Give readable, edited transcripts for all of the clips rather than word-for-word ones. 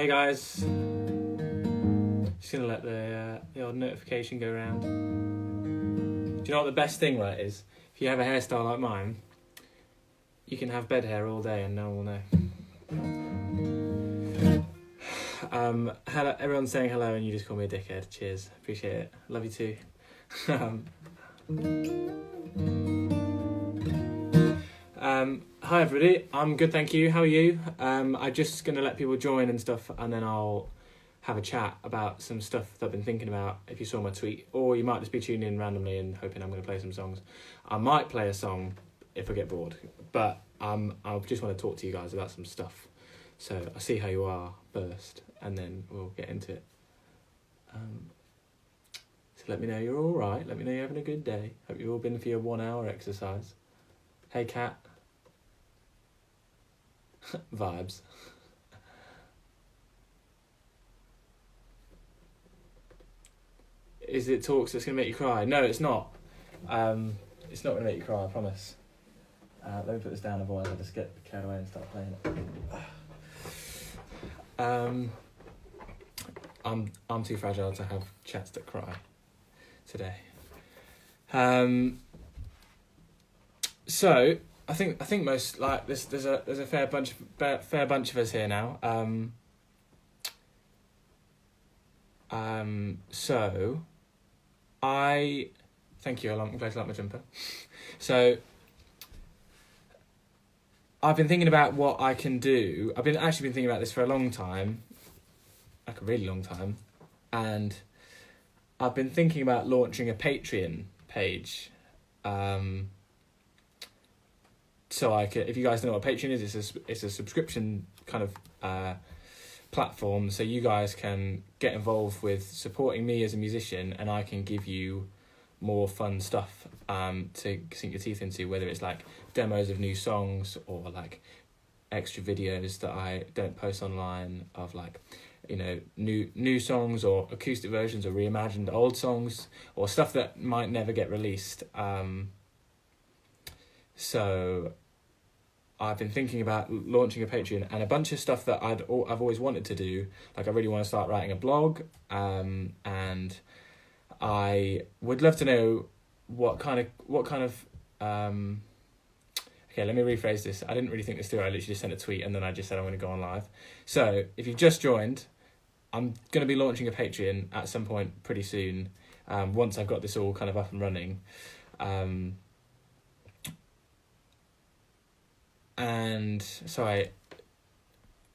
guys. Just gonna let the old notification go around. Do you know what the best thing, right, is? If you have a hairstyle like mine, you can have bed hair all day and no one will know. Hello, everyone's saying hello and you just call me a dickhead. Cheers, appreciate it. Love you too. Hi everybody, I'm good, thank you. How are you? I'm just going to let people join and stuff, and then I'll have a chat about some stuff that I've been thinking about, if you saw my tweet. Or you might just be tuning in randomly and hoping I'm going to play some songs. I might play a song if I get bored, but I just want to talk to you guys about some stuff. So I'll see how you are first, and then we'll get into it. So let me know you're all right. Let me know you're having a good day. Hope you've all been for your 1 hour exercise. Hey, Kat. Vibes. Is it talks that's going to make you cry? No, it's not. It's not going to make you cry, I promise. Let me put this down, otherwise I'll just get carried away and start playing it. I'm too fragile to have chats that cry today. So I think most, like, there's a fair bunch of us here now. So thank you. I'm glad you like my jumper. So I've been thinking about what I can do. I've been thinking about this for a long time, like a really long time, and I've been thinking about launching a Patreon page. So if you guys know what Patreon is, it's a subscription kind of platform, so you guys can get involved with supporting me as a musician, and I can give you more fun stuff to sink your teeth into, whether it's like demos of new songs or like extra videos that I don't post online of, like, you know, new songs or acoustic versions or reimagined old songs or stuff that might never get released. So I've been thinking about launching a Patreon, and a bunch of stuff that I've always wanted to do. Like, I really want to start writing a blog, and I would love to know what kind of okay, let me rephrase this. I didn't really think this through. I literally just sent a tweet and then I just said I'm going to go on live. So if you've just joined, I'm going to be launching a Patreon at some point pretty soon, once I've got this all kind of up and running. And so I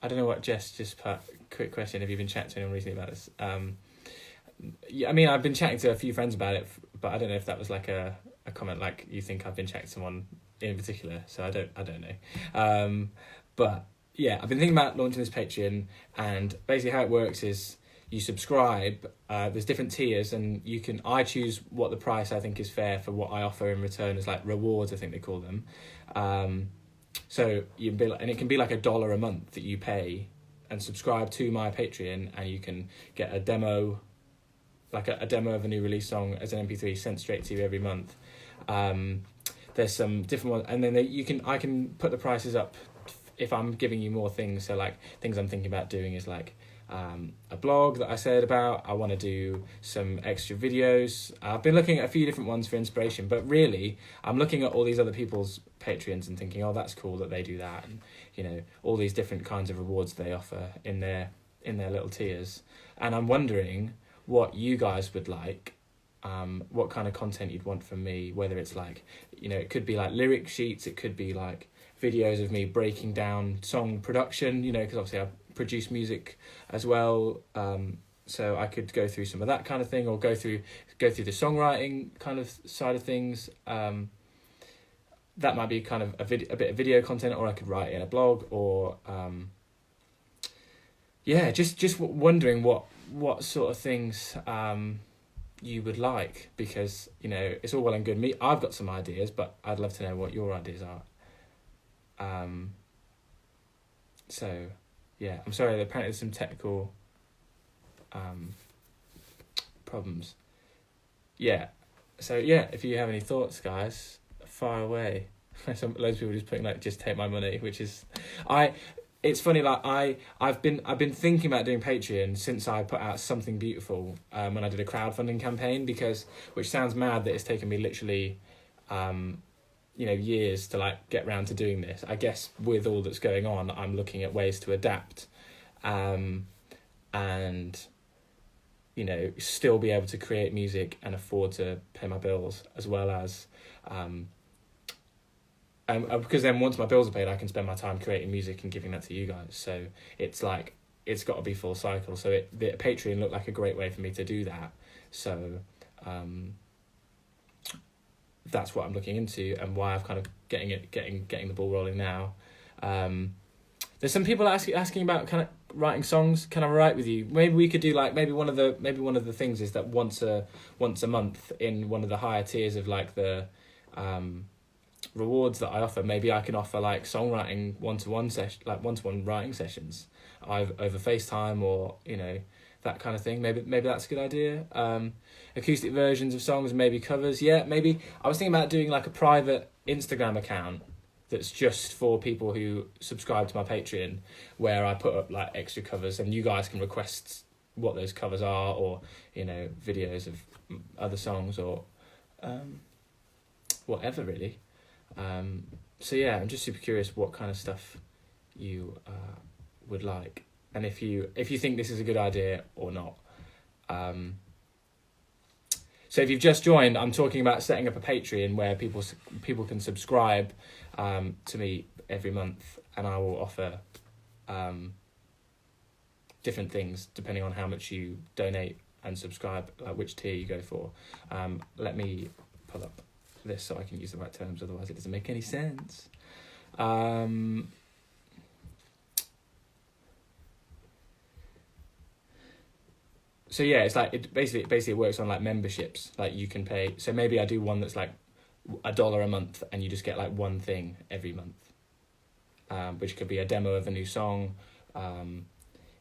don't know what Jess just put. Quick question: have you been chatting to anyone recently about this? Yeah, I mean, I've been chatting to a few friends about it, but I don't know if that was like a comment, like you think I've been chatting to someone in particular. So I don't know. But yeah, I've been thinking about launching this Patreon, and basically how it works is you subscribe. There's different tiers, and I choose what the price I think is fair for what I offer in return as, like, rewards, I think they call them. So and it can be like $1 a month that you pay and subscribe to my Patreon, and you can get a demo, like a demo of a new release song as an MP3 sent straight to you every month. There's some different ones, and then I can put the prices up if I'm giving you more things. So, like, things I'm thinking about doing is like a blog that I said about. I want to do some extra videos. I've been looking at a few different ones for inspiration, but really I'm looking at all these other people's Patreons and thinking, oh, that's cool that they do that, and, you know, all these different kinds of rewards they offer in their little tiers. And I'm wondering what you guys would like, what kind of content you'd want from me, whether it's like, you know, it could be like lyric sheets, it could be like videos of me breaking down song production, you know, because obviously I produce music as well, so I could go through some of that kind of thing, or go through the songwriting kind of side of things. That might be kind of a bit of video content, or I could write in a blog, or just wondering what sort of things you would like, because, you know, it's all well and good. I've got some ideas, but I'd love to know what your ideas are. So yeah, I'm sorry, apparently there's some technical problems. Yeah, so yeah, if you have any thoughts, guys, fire away. Loads of people just putting, like, just take my money, which is, it's funny, like I've been thinking about doing Patreon since I put out Something Beautiful, when I did a crowdfunding campaign, which sounds mad that it's taken me literally years to like get round to doing this. I guess with all that's going on, I'm looking at ways to adapt, and still be able to create music and afford to pay my bills, as well as because then once my bills are paid, I can spend my time creating music and giving that to you guys. So it's like, it's got to be full cycle. So the Patreon looked like a great way for me to do that. So that's what I'm looking into, and why I've kind of getting the ball rolling now. There's some people asking about kind of writing songs. Can I write with you? Maybe we could do like, maybe one of the things is that once a month in one of the higher tiers of like the rewards that I offer, maybe I can offer like songwriting one-to-one writing sessions over FaceTime, or that kind of thing. Maybe that's a good idea. Acoustic versions of songs, maybe covers. Yeah, maybe I was thinking about doing like a private Instagram account that's just for people who subscribe to my Patreon, where I put up like extra covers, and you guys can request what those covers are, or videos of other songs, or whatever really. So yeah, I'm just super curious what kind of stuff you would like, and if you think this is a good idea or not. So if you've just joined, I'm talking about setting up a Patreon where people can subscribe to me every month, and I will offer different things depending on how much you donate and subscribe, which tier you go for. Let me pull up this so I can use the right terms, otherwise it doesn't make any sense. So yeah, it's like it basically works on like memberships. Like you can pay. So maybe I do one that's like $1 a month, and you just get like one thing every month, which could be a demo of a new song.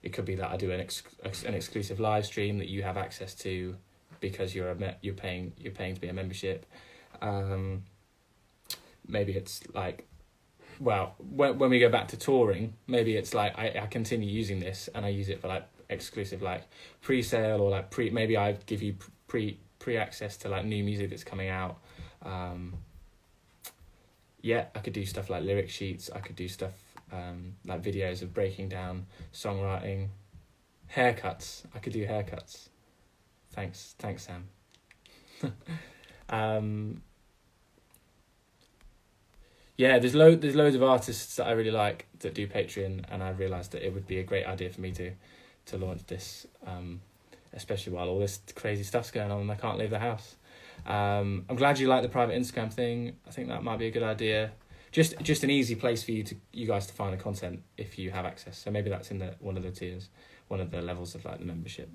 It could be that I do an exclusive live stream that you have access to because you're paying to be a membership. Maybe it's like, well, when we go back to touring, maybe it's like I continue using this, and I use it for like exclusive like pre-sale, or like maybe I give you pre-access to like new music that's coming out. I could do stuff like lyric sheets. I could do stuff like videos of breaking down songwriting. Haircuts. I could do haircuts. Thanks Sam. There's loads of artists that I really like that do Patreon, and I realised that it would be a great idea for me to launch this, especially while all this crazy stuff's going on and I can't leave the house. I'm glad you like the private Instagram thing. I think that might be a good idea. Just an easy place for you guys to find the content if you have access. So maybe that's in one of the tiers, one of the levels of like the membership.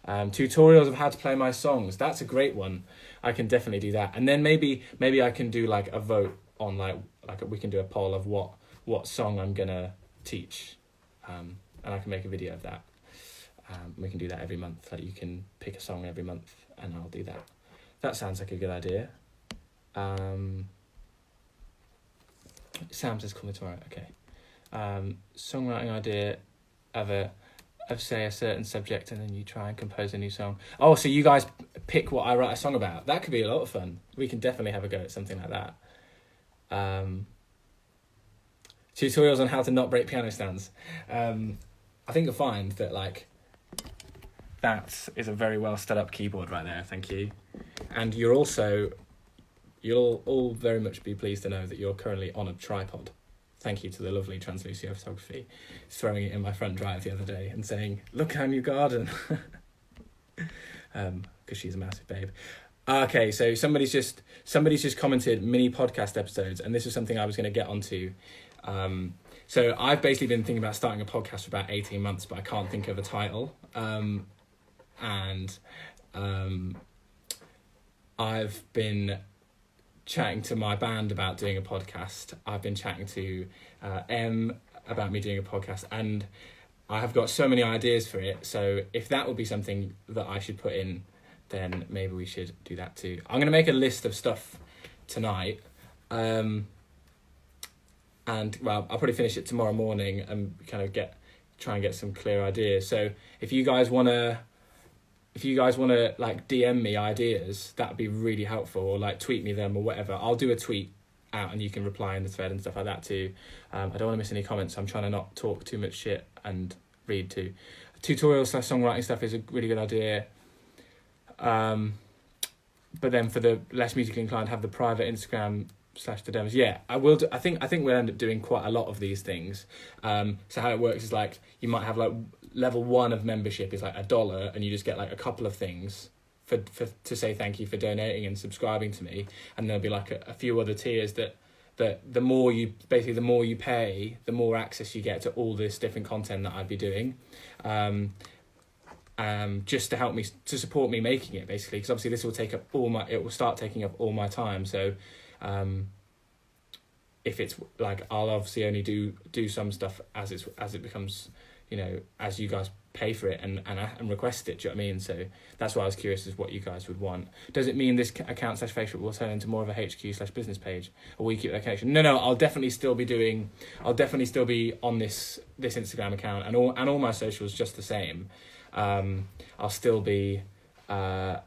Tutorials of how to play my songs. That's a great one. I can definitely do that. And then maybe I can do like a vote on we can do a poll of what song I'm gonna teach, and I can make a video of that. We can do that every month. Like you can pick a song every month, and I'll do that. That sounds like a good idea. Sam says call me tomorrow. Okay. Songwriting idea of say a certain subject, and then you try and compose a new song. Oh, so you guys pick what I write a song about. That could be a lot of fun. We can definitely have a go at something like that. Tutorials on how to not break piano stands. I think you'll find that like that is a very well set up keyboard right there. Thank you. And you'll all very much be pleased to know that you're currently on a tripod. Thank you to the lovely Translucio Photography, throwing it in my front drive the other day and saying, "Look, our new garden," because she's a massive babe. Okay, so somebody's just commented mini podcast episodes, and this is something I was going to get onto. So I've basically been thinking about starting a podcast for about 18 months, but I can't think of a title. I've been chatting to my band about doing a podcast. I've been chatting to M about me doing a podcast, and I have got so many ideas for it. So if that would be something that I should put in, then maybe we should do that too. I'm going to make a list of stuff tonight. and well, I'll probably finish it tomorrow morning and kind of try and get some clear ideas. So if you guys wanna like DM me ideas, that'd be really helpful, or like tweet me them or whatever. I'll do a tweet out and you can reply in the thread and stuff like that too. I don't want to miss any comments, so I'm trying to not talk too much shit and read too. Tutorial/songwriting stuff is a really good idea. But then for the less musically inclined, have the private Instagram/the demos. Yeah, I will. I think we'll end up doing quite a lot of these things. So how it works is like you might have like level 1 of membership is like $1, and you just get like a couple of things for to say thank you for donating and subscribing to me, and there'll be like a few other tiers that the more you pay, the more access you get to all this different content that I'd be doing. Just to help me, to support me making it, basically, because obviously this will it will start taking up all my time. So if it's like, I'll obviously only do some stuff as it becomes, as you guys pay for it and request it. Do you know what I mean? So that's why I was curious as what you guys would want. Does it mean this account/Facebook will turn into more of a HQ/business page, or will you keep that connection? No, I'll definitely still be on this Instagram account and all my socials just the same. I'll still be doing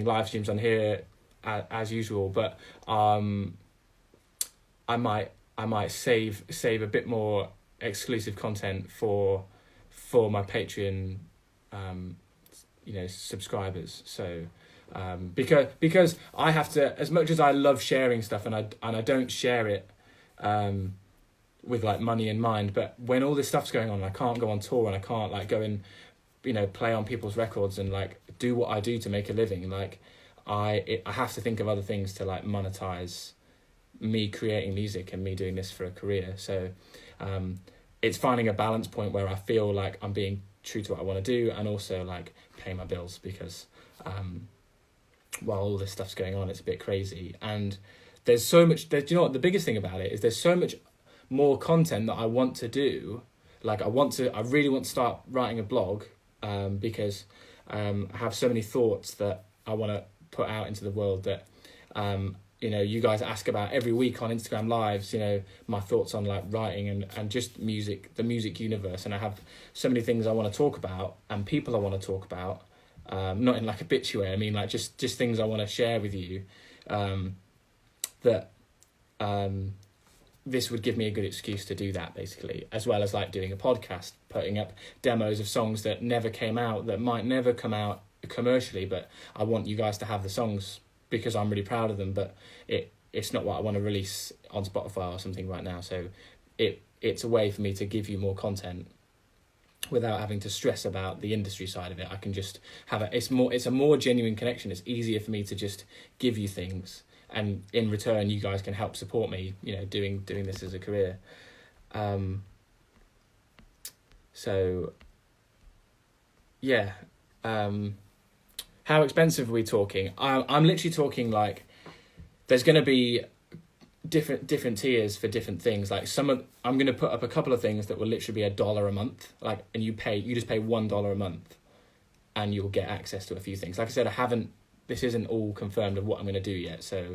live streams on here as usual, but I might save a bit more exclusive content for my Patreon subscribers. So because I have to, as much as I love sharing stuff, and I don't share it with like money in mind, but when all this stuff's going on, I can't go on tour and I can't like go and play on people's records and like do what I do to make a living. Like I have to think of other things to like monetize me creating music and me doing this for a career. So it's finding a balance point where I feel like I'm being true to what I want to do and also like pay my bills, because while all this stuff's going on, it's a bit crazy. And there's so much, do you know what the biggest thing about it is? There's so much more content that I want to do. Like I really want to start writing a blog, because I have so many thoughts that I want to put out into the world that you guys ask about every week on Instagram lives, my thoughts on like writing and just music, the music universe. And I have so many things I want to talk about and people I want to talk about, not in like a bitchy way. I mean, like just things I want to share with you, that this would give me a good excuse to do that, basically, as well as like doing a podcast, putting up demos of songs that never came out, that might never come out commercially, but I want you guys to have the songs because I'm really proud of them, but it's not what I want to release on Spotify or something right now. So it's a way for me to give you more content without having to stress about the industry side of it. I can just have it's a more genuine connection. It's easier for me to just give you things, and in return you guys can help support me, doing this as a career. So yeah. How expensive are we talking? I'm literally talking like there's going to be different tiers for different things. Like I'm going to put up a couple of things that will literally be $1 a month. Like, and you just pay $1 a month, and you'll get access to a few things. Like I said, this isn't all confirmed of what I'm going to do yet. So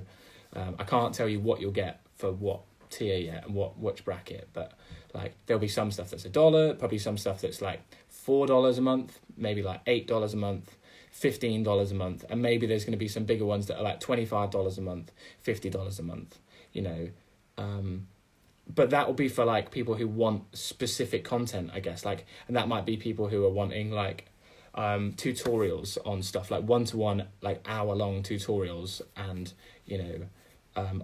I can't tell you what you'll get for what tier yet and which bracket. But like there'll be some stuff that's $1, probably some stuff that's like $4 a month, maybe like $8 a month. $15 a month, and maybe there's going to be some bigger ones that are like $25 a month, $50 a month, but that will be for like people who want specific content, I guess, like, and that might be people who are wanting like tutorials on stuff, like one-to-one, like hour-long tutorials, and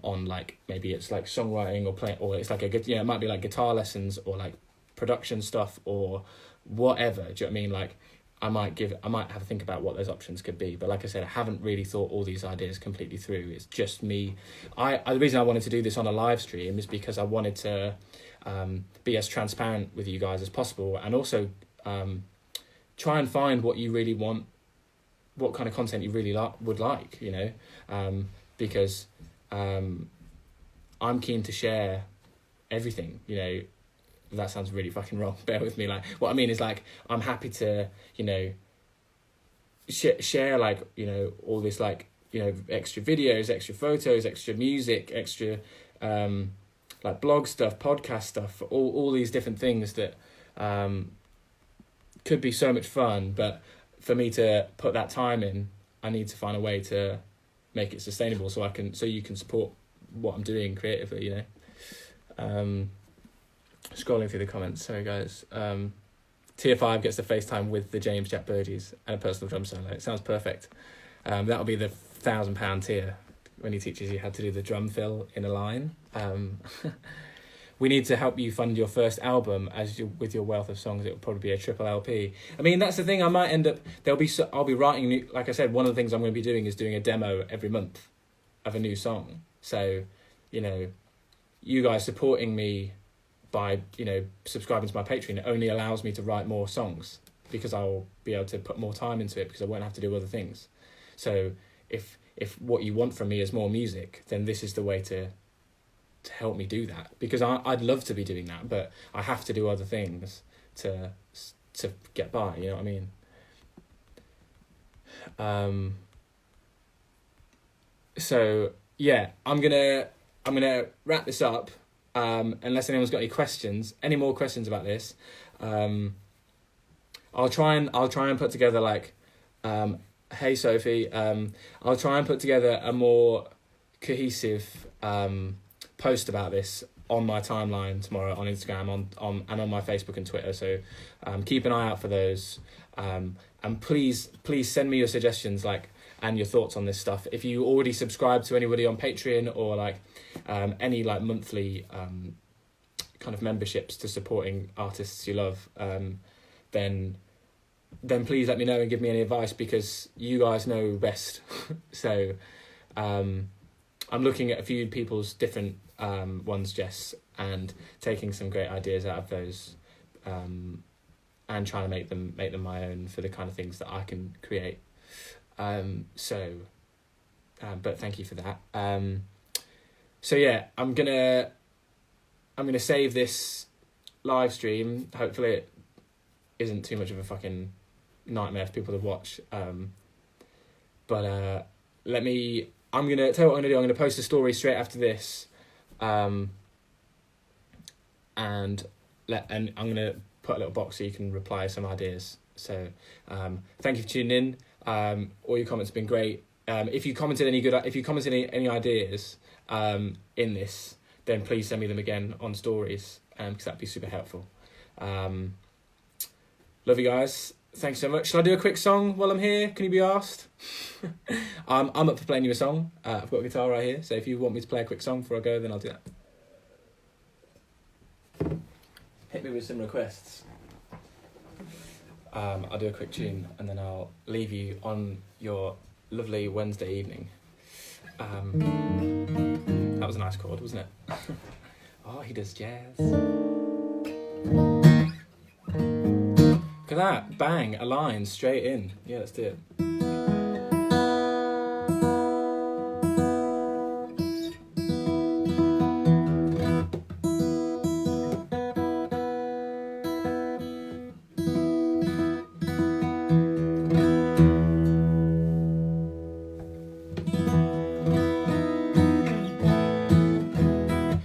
on like maybe it's like songwriting or play, or it's like it might be like guitar lessons or like production stuff or whatever. Do you know what I mean? Like I might have to think about what those options could be. But like I said, I haven't really thought all these ideas completely through. It's just me. The reason I wanted to do this on a live stream is because I wanted to be as transparent with you guys as possible, and also try and find what you really want, what kind of content you really would like, because I'm keen to share everything, That sounds really fucking wrong. Bear with me. Like, what I mean is, like, I'm happy to, share, like, all this, like, extra videos, extra photos, extra music, extra like blog stuff, podcast stuff, all these different things that could be so much fun. But for me to put that time in, I need to find a way to make it sustainable so you can support what I'm doing creatively, you know. Scrolling through the comments, sorry guys. Tier 5 gets the FaceTime with the James Jack Burgess and a personal drum solo. It sounds perfect. That'll be the £1,000 tier when he teaches you how to do the drum fill in a line. We need to help you fund your first album with your wealth of songs. It'll probably be a triple LP. I mean, that's the thing. I might end up. I'll be writing new. Like I said, one of the things I'm going to be doing is doing a demo every month of a new song. So, you know, you guys supporting me by, you know, subscribing to my Patreon only allows me to write more songs because I'll be able to put more time into it because I won't have to do other things. So if what you want from me is more music, then this is the way to help me do that, because I'd love to be doing that, but I have to do other things to get by, you know what I mean? So yeah, I'm gonna wrap this up, unless anyone's got any more questions about this. I'll try and put together like, hey Sophie, I'll try and put together a more cohesive post about this on my timeline tomorrow on Instagram and on my Facebook and Twitter. So keep an eye out for those. And please send me your suggestions and your thoughts on this stuff. If you already subscribe to anybody on Patreon or any monthly kind of memberships to supporting artists you love, then please let me know and give me any advice, because you guys know best. So I'm looking at a few people's different ones, Jess, and taking some great ideas out of those, and trying to make them my own for the kind of things that I can create. But thank you for that. So yeah, I'm gonna save this live stream. Hopefully it isn't too much of a fucking nightmare for people to watch. But I'm gonna tell you what I'm gonna do. I'm gonna post a story straight after this, and I'm gonna put a little box so you can reply some ideas. So thank you for tuning in. All your comments have been great. If you commented any ideas in this, then please send me them again on stories, because that'd be super helpful. Love you guys. Thanks so much. Shall I do a quick song while I'm here? Can you be asked? I'm up for playing you a song. I've got a guitar right here, so if you want me to play a quick song before I go, then I'll do that. Hit me with some requests. I'll do a quick tune and then I'll leave you on your lovely Wednesday evening. That was a nice chord, wasn't it? Oh, he does jazz. Look at that, bang, a line straight in. Yeah, let's do it.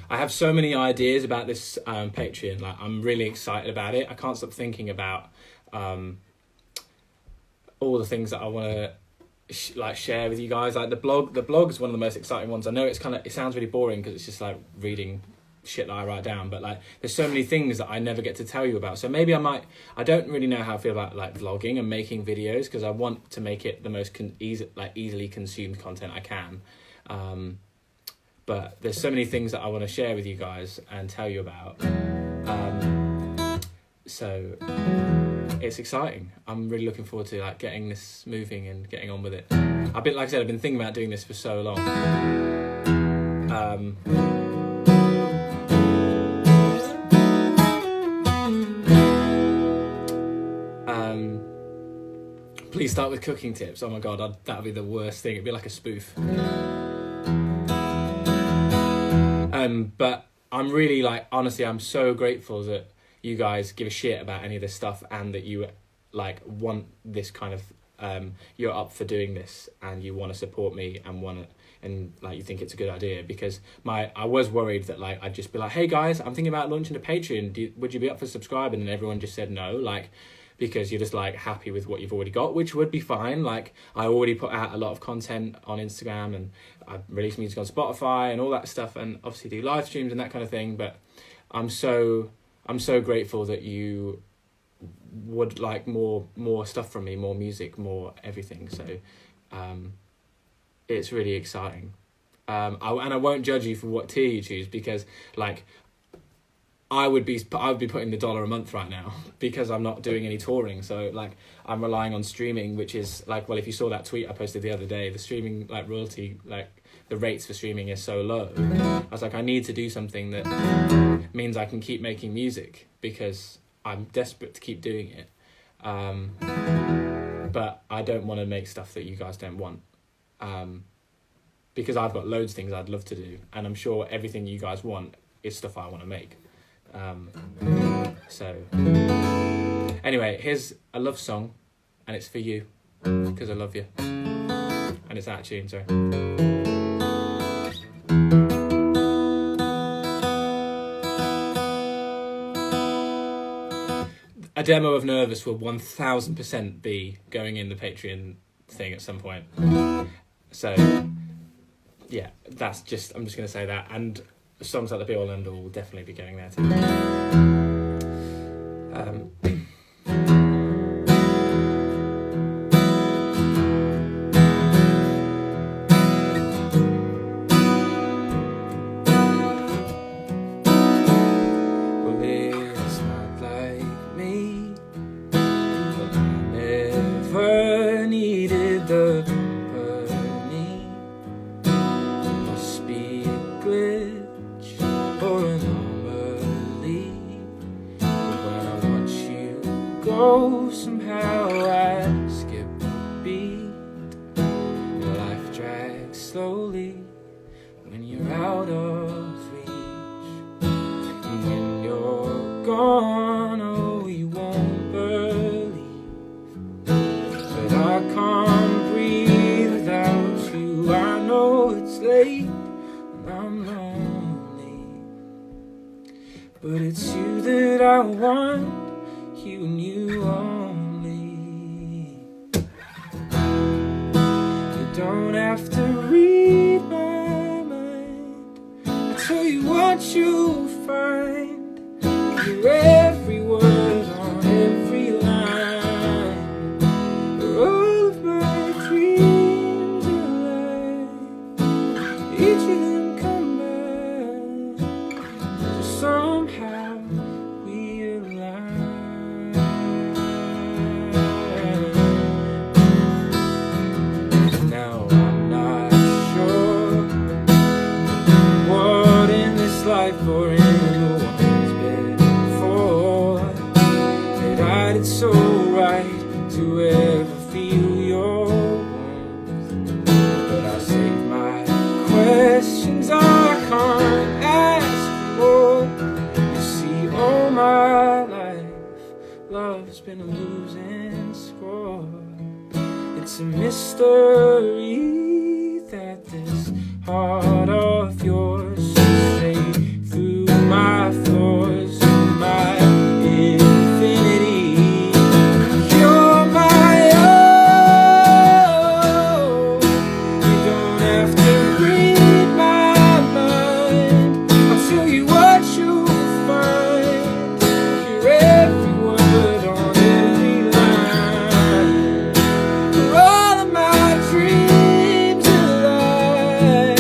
I have so many ideas about this Patreon. I'm really excited about it. I can't stop thinking about all the things that I want to share with you guys. The blog is one of the most exciting ones. I know it sounds really boring because it's just reading shit that I write down, but there's so many things that I never get to tell you about. So maybe I don't really know how I feel about vlogging and making videos, because I want to make it the most easily consumed content I can. But there's so many things that I want to share with you guys and tell you about. So it's exciting. I'm really looking forward to getting this moving and getting on with it. I've been thinking about doing this for so long. Please start with cooking tips. Oh my god, that would be the worst thing. It'd be like a spoof. But I'm really honestly, I'm so grateful that you guys give a shit about any of this stuff and that you want this kind of you're up for doing this and you want to support me and like you think it's a good idea, because I was worried that like I'd just be like, hey guys, I'm thinking about launching a Patreon, would you be up for subscribing? And everyone just said no, like, because you're just like happy with what you've already got, which would be fine. Like I already put out a lot of content on Instagram, and I release music on Spotify and all that stuff, and obviously do live streams and that kind of thing. But I'm so grateful that you would like more stuff from me, more music, more everything. So it's really exciting. And I won't judge you for what tier you choose, because like I would be putting the $1 a month right now because I'm not doing any touring. So like I'm relying on streaming, which is like, well, if you saw that tweet I posted the other day, the streaming like royalty, like the rates for streaming is so low. I was like, I need to do something that means I can keep making music, because I'm desperate to keep doing it. But I don't want to make stuff that you guys don't want. Because I've got loads of things I'd love to do, and I'm sure everything you guys want is stuff I want to make. So anyway, here's a love song, and it's for you, because I love you, and it's out of tune, sorry. A demo of Nervous will 1000% be going in the Patreon thing at some point. So yeah, I'm just going to say that, and songs like The Be All and All will definitely be going there too. Well, it's not like me, but I never needed the company. It must be a glitch or an anomaly, but when I watch you go, somehow I skip a beat. Life drags slowly when you're out of reach, and when you're gone, oh, you won't believe, but I can't breathe without you. I know it's late and I'm lonely, but it's you that I want, you and you only. You don't have to read my mind, I'll tell you what you'll find. Hear every word on every line. All of my dreams alive, each of them come back, so somehow we align. Now I'm not sure what in this life or in the one's been for, that I did so right to ever feel your warmth. But I save my questions, I can't ask more. You see, all my life, love's been a losing score. It's a mystery that this heart of yours should stay through my flaws, my infinity. You're my own. You don't have to read my mind, I'll tell you what you'll find. Hear every word on every line. For all of my dreams alive,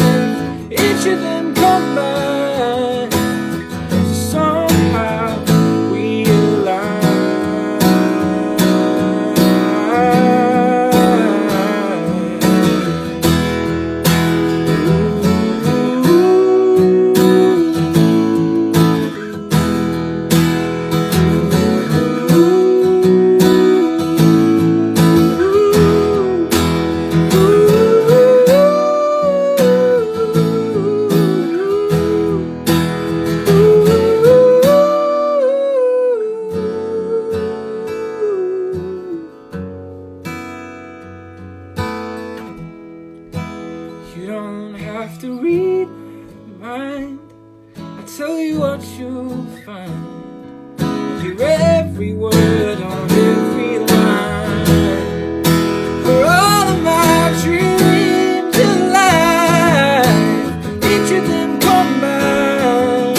You don't have to read my mind. I tell you what you'll find. Hear every word on every line. For all of my dreams in life, each of them combine.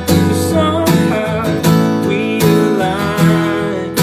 So somehow we align.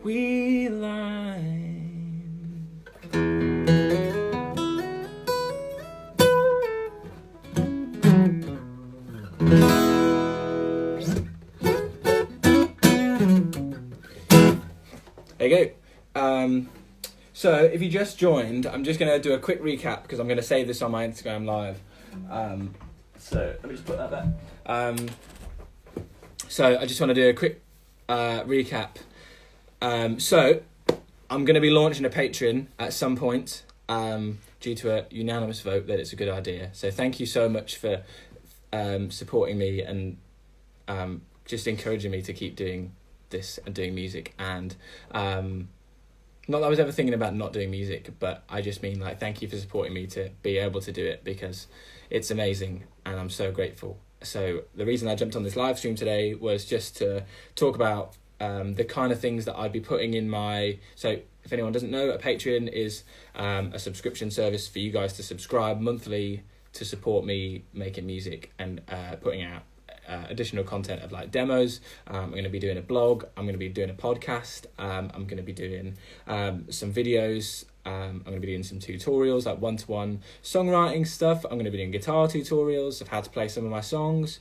We align. There you go. So if you just joined, I'm just going to do a quick recap because I'm going to save this on my Instagram live. So let me just put that there. So I just want to do a quick recap. So I'm going to be launching a Patreon at some point due to a unanimous vote that it's a good idea. So thank you so much for supporting me and just encouraging me to keep doing this and doing music. And not that I was ever thinking about not doing music, but I just mean like thank you for supporting me to be able to do it because it's amazing and I'm so grateful. So the reason I jumped on this live stream today was just to talk about the kind of things that I'd be putting in my... So if anyone doesn't know, a Patreon is a subscription service for you guys to subscribe monthly to support me making music and putting out additional content of like demos. I'm going to be doing a blog. I'm going to be doing a podcast. I'm going to be doing some videos. I'm going to be doing some tutorials, like one-to-one songwriting stuff. I'm going to be doing guitar tutorials of how to play some of my songs.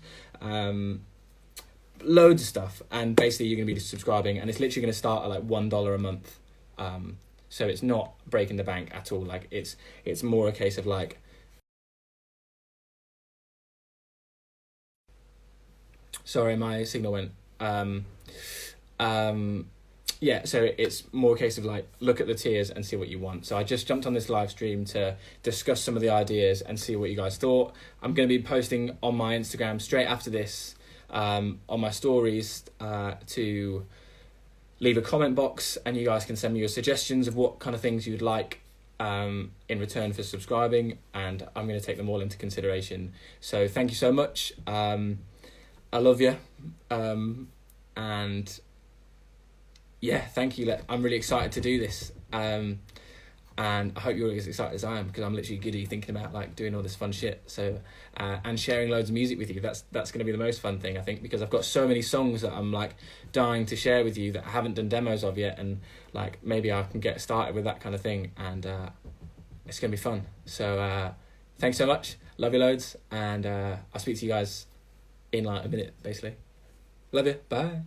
Loads of stuff. And basically you're going to be subscribing and it's literally going to start at like $1 a month. So it's not breaking the bank at all. Like it's more a case of like, sorry, my signal went. Yeah, so it's more a case of like, look at the tiers and see what you want. So I just jumped on this live stream to discuss some of the ideas and see what you guys thought. I'm going to be posting on my Instagram straight after this, on my stories, to leave a comment box and you guys can send me your suggestions of what kind of things you'd like in return for subscribing, and I'm going to take them all into consideration. So thank you so much. I love you. And yeah, thank you. I'm really excited to do this. And I hope you're as excited as I am because I'm literally giddy thinking about like doing all this fun shit. So, and sharing loads of music with you. That's going to be the most fun thing, I think, because I've got so many songs that I'm like dying to share with you that I haven't done demos of yet. And like, maybe I can get started with that kind of thing. And it's going to be fun. So thanks so much. Love you loads. And I'll speak to you guys in like a minute, basically. Love you. Bye.